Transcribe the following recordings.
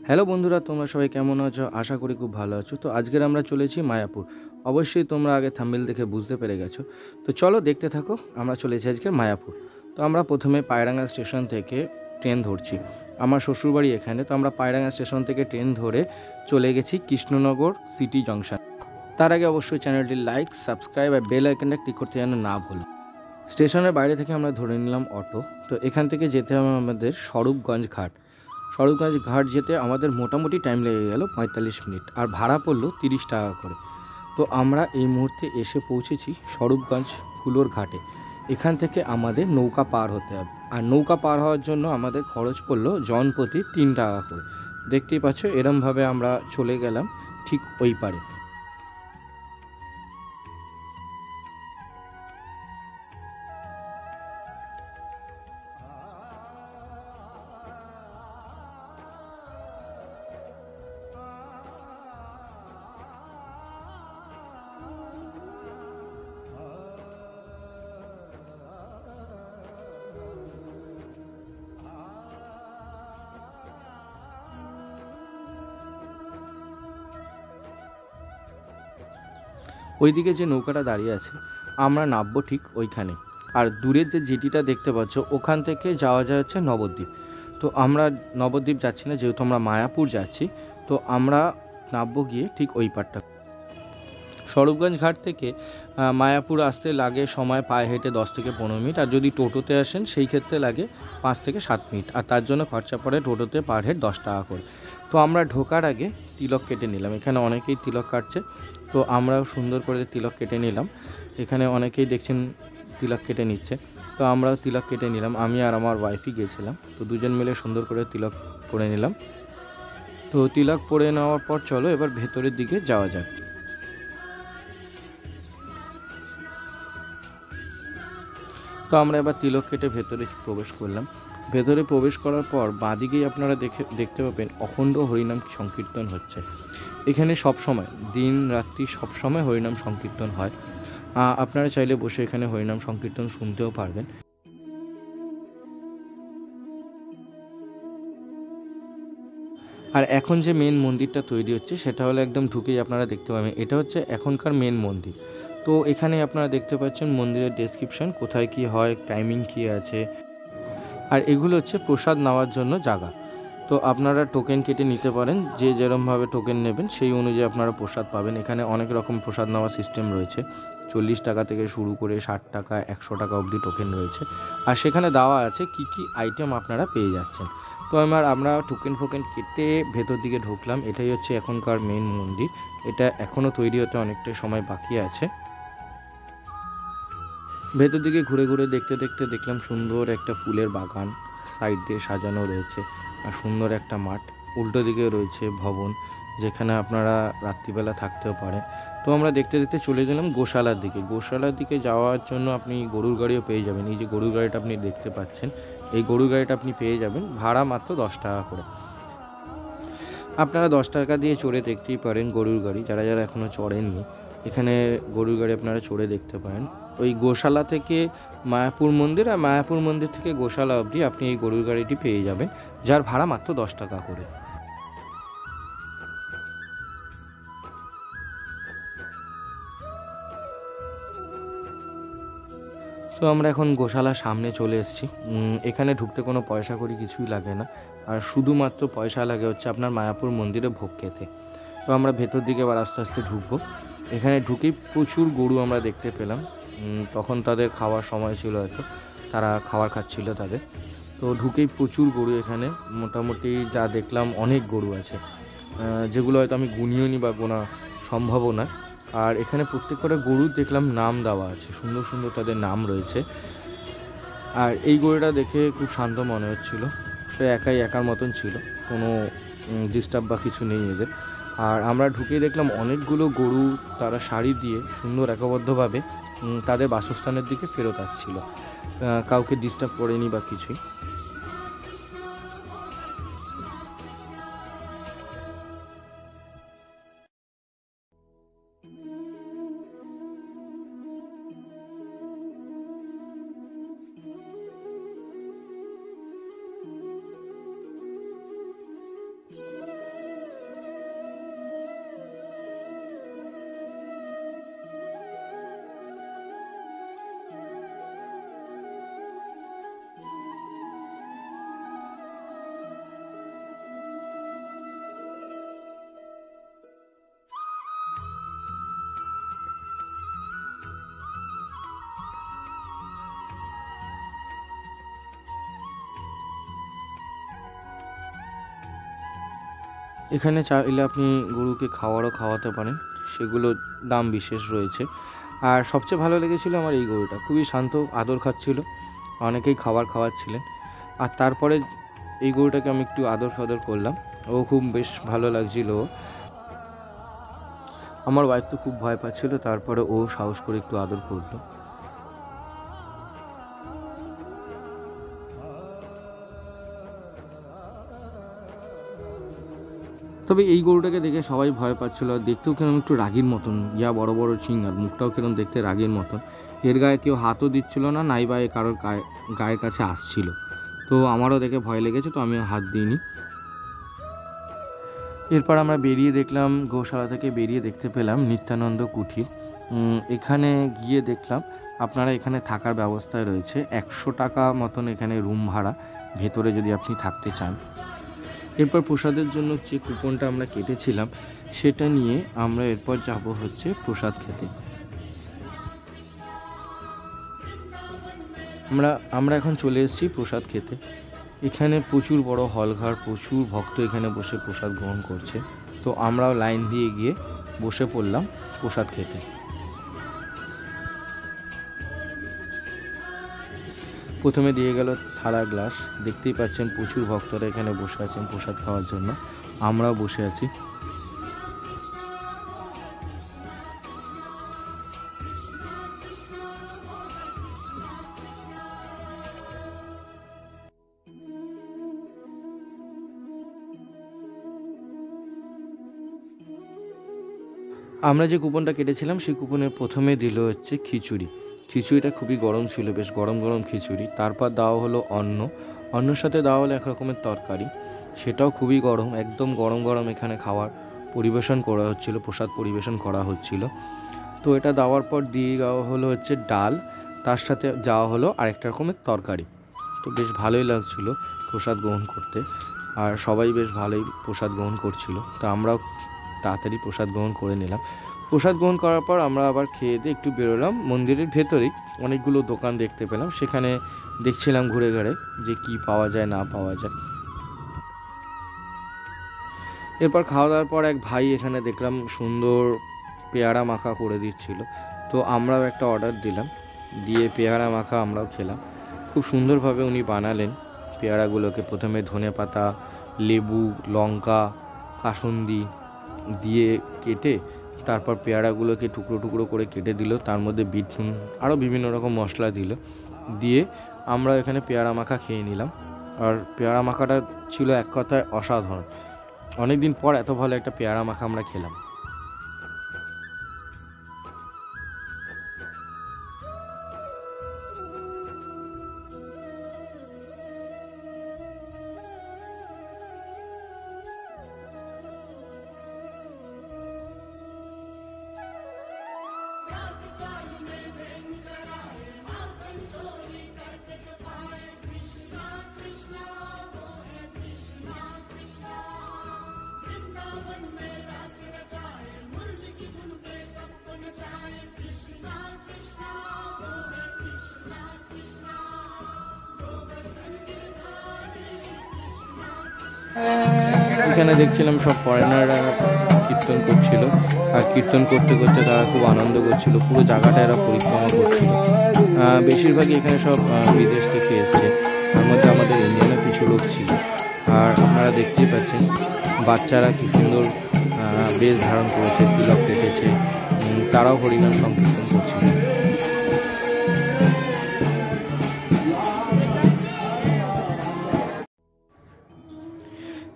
Hello বন্ধুরা, তোমরা সবাই কেমন আছো? আশা করি খুব ভালো আছো। তো আজকের আমরা চলেছি মায়াপুর। অবশ্যই তোমরা আগে থাম্বনেল দেখে বুঝতে পেরে গেছো। তো চলো দেখতে থাকো, আমরা চলেছি আজকের মায়াপুর। তো আমরা প্রথমে পায়রাঙ্গা স্টেশন থেকে ট্রেন ধরছি। আমার শ্বশুরবাড়ি এখানে, তো আমরা পায়রাঙ্গা স্টেশন থেকে ট্রেন ধরে চলে গেছি কৃষ্ণনগর সিটি জংশন। তার আগে অবশ্যই চ্যানেলটি লাইক, সাবস্ক্রাইব আর বেল আইকনটা ক্লিক করতে যেন না ভুলো। স্টেশনের বাইরে থেকে আমরা ধরে নিলাম অটো। তো এখান থেকে যেতে হবে আমাদের স্বরূপগঞ্জ ঘাট। স্বরূপগঞ্জ ঘাট যেতে আমাদের মোটামুটি টাইম লেগে গেল ৪৫ মিনিট, আর ভাড়া পড়লো ৩০ টাকা করে। তো আমরা এই মুহূর্তে এসে পৌঁছেছি স্বরূপগঞ্জ হুলোর ঘাটে। এখান থেকে আমাদের নৌকা পার হতে হবে, আর নৌকা পার হওয়ার জন্য আমাদের খরচ পড়লো জনপ্রতি ৩ টাকা করে। দেখতেই পাচ্ছ, এরমভাবে আমরা চলে গেলাম ঠিক ওই পারে। ওইদিকে যে নৌকাটা দাঁড়িয়ে আছে, আমরা নামবো ঠিক ওইখানে। আর দূরের যে জেটিটা দেখতে পাচ্ছ, ওখান থেকে যাওয়া যায় হচ্ছে নবদ্বীপ। তো আমরা নবদ্বীপ যাচ্ছি না, যেহেতু আমরা মায়াপুর যাচ্ছি। তো আমরা নামবো গিয়ে ঠিক ওই পারটা। স্বরূপগঞ্জ ঘাট থেকে মায়াপুর আসতে লাগে সময় পায়ে হেঁটে 10 থেকে 15 মিনিট, আর যদি টোটোতে আসেন সেই ক্ষেত্রে লাগে 5 থেকে 7 মিনিট, আর তার জন্য খরচা পড়ে টোটোতে পার হেড 10 টাকা করে। তো আমরা ঢোকার আগে তিলক কেটে নিলাম। এখানে অনেকেই তিলক কাটছে, তো আমরাও সুন্দর করে তিলক কেটে নিলাম। এখানে অনেকেই দেখছেন তিলক কেটে নিচ্ছে, তো আমরাও তিলক কেটে নিলাম। আমি আর আমার ওয়াইফই গিয়েছিলাম, তো দুজন মিলে সুন্দর করে তিলক পরে নিলাম। তো তিলক পরে নেওয়ার পর চলো এবার ভেতরের দিকে যাওয়া যাক। তো আমরা এবার তিলক কেটে ভেতরে প্রবেশ করলাম। ভেতরে প্রবেশ করার পর বাঁদিকেই আপনারা দেখতে পাবেন অখণ্ড হরিনাম সংকীর্তন হচ্ছে। এখানে সব সময়, দিন রাত্রি সব সময় হরিনাম সংকীর্তন হয়। আপনারা চাইলে বসে এখানে হরিনাম সংকীর্তন শুনতেও পারবেন। আর এখন যে মেন মন্দিরটা তৈরি হচ্ছে, সেটা হলো একদম ঢুকেই আপনারা দেখতে পাবেন, এটা হচ্ছে এখনকার মেন মন্দির। তো এখানে আপনারা দেখতে পাচ্ছেন মন্দিরের ডেসক্রিপশন, কোথায় কি হয়, টাইমিং কি আছে। আর এগুলো হচ্ছে প্রসাদ নেওয়ার জন্য জায়গা। তো আপনারা টোকেন কেটে নিতে পারেন, যে যেরমভাবে টোকেন নেবেন সেই অনুযায়ী আপনারা প্রসাদ পাবেন। এখানে অনেক রকম প্রসাদ নেওয়ার সিস্টেম রয়েছে। 40 টাকা থেকে শুরু করে 60 টাকা, 100 টাকা অবধি টোকেন রয়েছে। আর সেখানে দেওয়া আছে কি কি আইটেম আপনারা পেয়ে যাচ্ছেন। তো আমরা টোকেন ফোকেন কেটে ভেতর দিকে ঢুকলাম। এটাই হচ্ছে এখনকার মেন মন্দির। এটা এখনও তৈরি হতে অনেকটাই সময় বাকি আছে। ভেতর দিকে ঘুরে ঘুরে দেখতে দেখতে দেখলাম সুন্দর একটা ফুলের বাগান, সাইড দিয়ে সাজানো রয়েছে, আর সুন্দর একটা মাঠ। উল্টো দিকে রয়েছে ভবন, যেখানে আপনারা রাত্রিবেলা থাকতেও পারেন। তো আমরা দেখতে দেখতে চলে গেলাম গোশালার দিকে। গোশালার দিকে যাওয়ার জন্য আপনি গরুর গাড়িও পেয়ে যাবেন। এই যে গরুর গাড়িটা আপনি দেখতে পাচ্ছেন, এই গরুর গাড়িটা আপনি পেয়ে যাবেন, ভাড়া মাত্র 10 টাকা করে। আপনারা 10 টাকা দিয়ে চড়ে দেখতেই পারেন গরুর গাড়ি, যারা যারা এখনও চড়েননি। এখানে গরুর গাড়ি আপনারা চড়ে দেখতে পারেন। ওই গোশালা থেকে মায়াপুর মন্দির, আর মায়াপুর মন্দির থেকে গোশালা অবধি আপনি এই গরুর গাড়িটি পেয়ে যাবেন, যার ভাড়া মাত্র 10 টাকা করে। তো আমরা এখন গোশালার সামনে চলে এসেছি। এখানে ঢুকতে কোনো পয়সা করি কিছুই লাগে না, আর শুধুমাত্র পয়সা লাগে হচ্ছে আপনার মায়াপুর মন্দিরে ভোগ খেতে। তো আমরা ভেতর দিকে আবার আস্তে আস্তে ঢুকবো। এখানে ঢুকেই প্রচুর গরু আমরা দেখতে পেলাম। তখন তাদের খাওয়ার সময় ছিল, হয়তো তারা খাবার খাচ্ছিল তাদের। তো ঢুকেই প্রচুর গরু এখানে, মোটামুটি যা দেখলাম অনেক গরু আছে, যেগুলো হয়তো আমি গুনিও নি বা গোনা সম্ভবও না। আর এখানে প্রত্যেকটা গরুর দেখলাম নাম দেওয়া আছে, সুন্দর সুন্দর তাদের নাম রয়েছে। আর এই গরুটা দেখে খুব শান্ত মনে হচ্ছিল, সে একার মতন ছিল, কোনো ডিস্টার্ব বা কিছু নেই এদের। আর আমরা ঢুকে দেখলাম অনেকগুলো গরু তারা সারি দিয়ে সুন্দর একবদ্ধভাবে তাদের বাসস্থানের দিকে ফেরত আসছিল, কাউকে ডিস্টার্ব করেনি বা কিছুই। এখানে চাইলে আপনি গরুকে খাওয়াতে পারেন, সেগুলো দাম বিশেষ রয়েছে। আর সবচেয়ে ভালো লেগেছিল আমার এই গরুটা, খুবই শান্ত, আদর খাচ্ছিল, অনেকেই খাওয়াচ্ছিলেন। আর তারপরে এই গরুটাকে আমি একটু আদর করলাম, ও খুব বেশ ভালো লাগছিল। আমার ওয়াইফ তো খুব ভয় পাচ্ছিল, তারপরে ও সাহস করে একটু আদর করলো। তবে এই গরুটাকে দেখে সবাই ভয় পাচ্ছিল, আর দেখতেও কিরকম একটু রাগীর মতন, বড় বড় শিং, আর মুখটাও কিরকম দেখতে রাগীর মতন। এর গায়ে কেউ হাতও দিচ্ছিল না, নাইবা কারোর গায়ের কাছে আসছিল। তো আমারও দেখে ভয় লেগেছে, তো আমিও হাত দিইনি। এরপর আমরা বেরিয়ে দেখলাম, গোশালা থেকে বেরিয়ে দেখতে পেলাম নিত্যানন্দ কুঠির। এখানে গিয়ে দেখলাম আপনারা এখানে থাকার ব্যবস্থায় রয়েছে, 100 টাকা মতন এখানে রুম ভাড়া, ভেতরে যদি আপনি থাকতে চান। এরপর প্রসাদের জন্য যে কুপনটা আমরা কেটেছিলাম সেটা নিয়ে আমরা এরপর যাব হচ্ছে প্রসাদ খেতে। আমরা এখন চলে এসেছি প্রসাদ খেতে। এখানে প্রচুর বড় হলঘর, প্রচুর ভক্ত এখানে বসে প্রসাদ গ্রহণ করছে। তো আমরাও লাইন দিয়ে গিয়ে বসে পড়লাম প্রসাদ খেতে। প্রথমে দিয়ে গেল থালা গ্লাস, দেখতেই পাচ্ছেন প্রচুর ভক্তরা এখানে বসে আছেন প্রসাদ খাওয়ার জন্য, আমরাও বসে আছি। আমরা যে কুপনটা কেটেছিলাম সেই কুপনের প্রথমে দিল হচ্ছে খিচুড়িটা খুবই গরম ছিল, বেশ গরম গরম খিচুড়ি। তারপর দেওয়া হলো অন্নর সাথে দেওয়া হলো এক রকমের তরকারি, সেটাও খুবই গরম, একদম গরম গরম এখানে খাবার পরিবেশন করা হচ্ছিল, প্রসাদ পরিবেশন করা হচ্ছিল। তো এটা দেওয়ার পর দিয়ে দেওয়া হলো হচ্ছে ডাল, তার সাথে যাওয়া হলো আরেকটা রকমের তরকারি। তো বেশ ভালোই লাগছিল প্রসাদ গ্রহণ করতে, আর সবাই বেশ ভালোই প্রসাদ গ্রহণ করছিল। তো আমরাও তাড়াতাড়ি প্রসাদ গ্রহণ করে নিলাম। প্রসাদ গ্রহণ করার পর আমরা আবার খেয়ে দিয়ে একটু বেরোলাম। মন্দিরের ভেতরেই অনেকগুলো দোকান দেখতে পেলাম, সেখানে দেখছিলাম ঘুরে ঘুরে যে কি পাওয়া যায় না পাওয়া যায়। এরপর খাওয়া দাওয়ার পর এক ভাই এখানে দেখলাম সুন্দর পেয়ারা মাখা করে দিচ্ছিল, তো আমরাও একটা অর্ডার দিলাম, দিয়ে পেয়ারা মাখা আমরাও খেলাম। খুব সুন্দরভাবে উনি বানালেন পেয়ারাগুলোকে, প্রথমে ধনেপাতা, লেবু, লঙ্কা, কাসুন্দি দিয়ে কেটে তারপর পেয়ারাগুলোকে টুকরো টুকরো করে কেটে দিল, তার মধ্যে বিট নুন আরও বিভিন্ন রকম মশলা দিল, দিয়ে আমরা এখানে পেয়ারা মাখা খেয়ে নিলাম। আর পেয়ারা মাখাটা ছিল এক কথায় অসাধারণ, অনেক দিন পর এত ভালো একটা পেয়ারা মাখা আমরা খেলাম। এখানে দেখছিলাম সব ফরেনাররা কীর্তন করছিল, আর কীর্তন করতে করতে তারা খুব আনন্দ করছিল, পুরো জায়গাটা এরা পরিক্রমা করছিল। বেশিরভাগই এখানে সব বিদেশ থেকে এসছে, তার মধ্যে আমাদের ইন্ডিয়ানের কিছু লোক ছিল। আর আপনারা দেখতেই পাচ্ছেন বাচ্চারা কি সুন্দর বেশ ধারণ করেছে, তিলক কেটেছে, তারাও হরিনাম সংকীর্তন করছিল।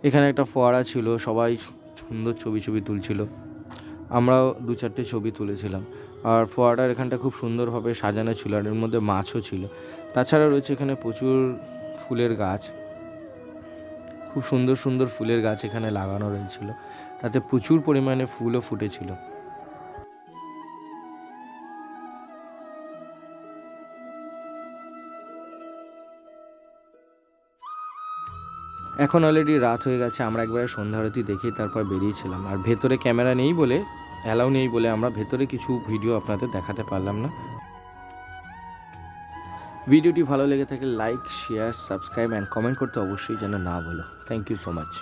এখানে একটা ফোয়ারা ছিল, সবাই সুন্দর ছবি তুলছিল, আমরাও 2-4টে ছবি তুলেছিলাম। আর ফোয়ারাটার এখানটা খুব সুন্দরভাবে সাজানো ছিল, আর এর মধ্যে মাছও ছিল। তাছাড়া রয়েছে এখানে প্রচুর ফুলের গাছ, খুব সুন্দর সুন্দর ফুলের গাছ এখানে লাগানো রয়েছিল, তাতে প্রচুর পরিমাণে ফুলও ফুটেছিল। এখন অলরেডি রাত হয়ে গেছে, আমরা একবারে সন্ধ্যা আরতি দেখে তারপর বেরিয়েছিলাম। আর ভেতরে ক্যামেরা নেই বলে, অ্যালাউ নেই বলে আমরা ভেতরে কিছু ভিডিও আপনাদের দেখাতে পারলাম না। ভিডিওটি ভালো লেগে থাকলে like, share, subscribe and comment করতে অবশ্যই যেন না ভুলো। Thank you so much.